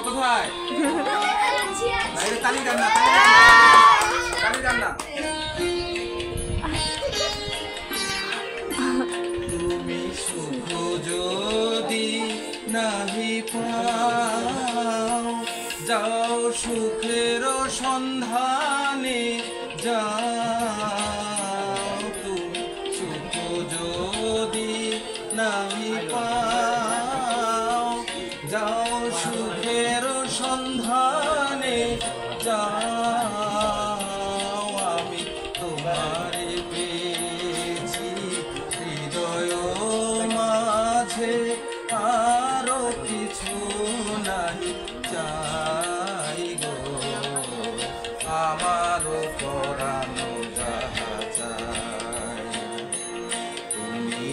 কোথায়? বাইরে তালি দেন না, তালি দেন না। তুমি সুখ যদি নাহি পাও, যাও সুখের সন্ধানে যাও। তুমি সুখ যদি নাহি পাও, যাও সুখের সন্ধানে যাও। আমি তোমারে পেয়েছি হৃদয় মাঝে, আরো কিছু নাই চাই গো। আমারও পরানো যাহা চাই, তুমি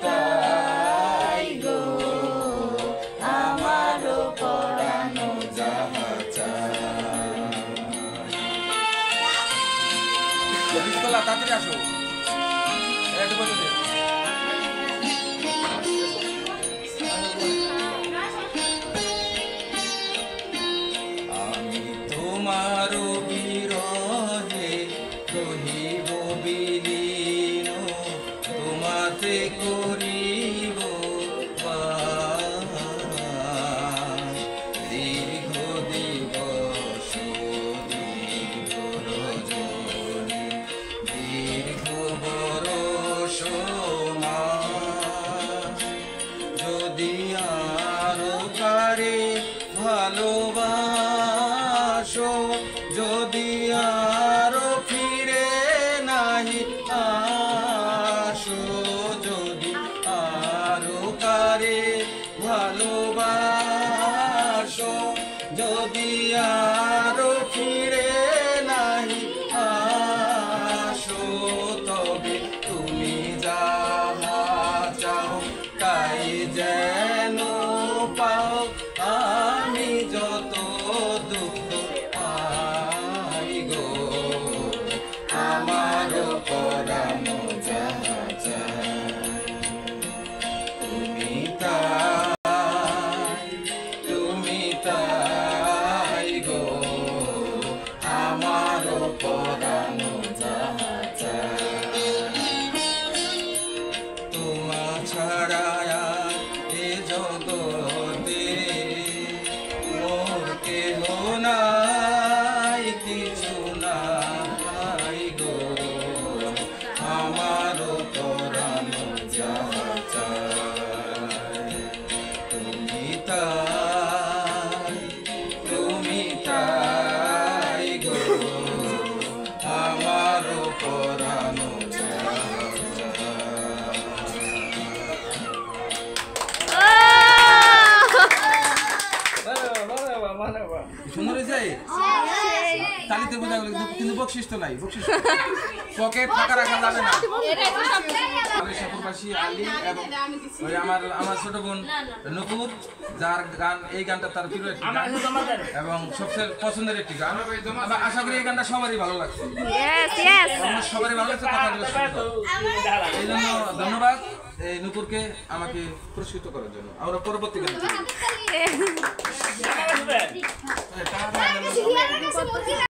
তাই গো। আমারও পরানো যাহা চাই। তাড়াতাড়ি আসো। আমি তোমার বিরহে রহিব বিলীন, তোমাতে করিব দীর্ঘ দিবস দীর্ঘ রজনী, দীর্ঘ বরষ মাস। যদি আরো কারে ভালোবাসো, যদি আরো ফিরে নাহি আসো, যদি আরো কারে ভালোবাসো, যদি আরো ফিরে নাহি আসো, তবে তুমি যাহা চাও তাই যেন পাও। আমি যত দুঃখ পাই গো, আমারও পরানো যাহা চাই, তুমি তাই গো। আমারও পরানো যাহা চাই, তোমা ছাড়া এ জগতে মোর কেহ নাই, কিছু নাই গো। আমারও পরানো যাহা চাই, তুমি তাই গো। আমারও পরানো যাহা সুন্দর হয়েছে। তালিতে বোঝা গেল, কিন্তু বকশিস তো নাই। বকশিস পকেট ফাঁকা রাখা যাবে না। ঠাকুরবাসী আলী এবং ওই আমার ছোট বোন নূপুর, যার গান, এই গানটা তার প্রিয় একটি গান এবং সবচেয়ে পছন্দের একটি গান। আশা করি এই গানটা সবারই ভালো লাগছে। সবারই ভালো লাগছে, কথাগুলো এই জন্য ধন্যবাদ এই নূপুরকে আমাকে পুরস্কৃত করার জন্য। আমরা পরবর্তী গান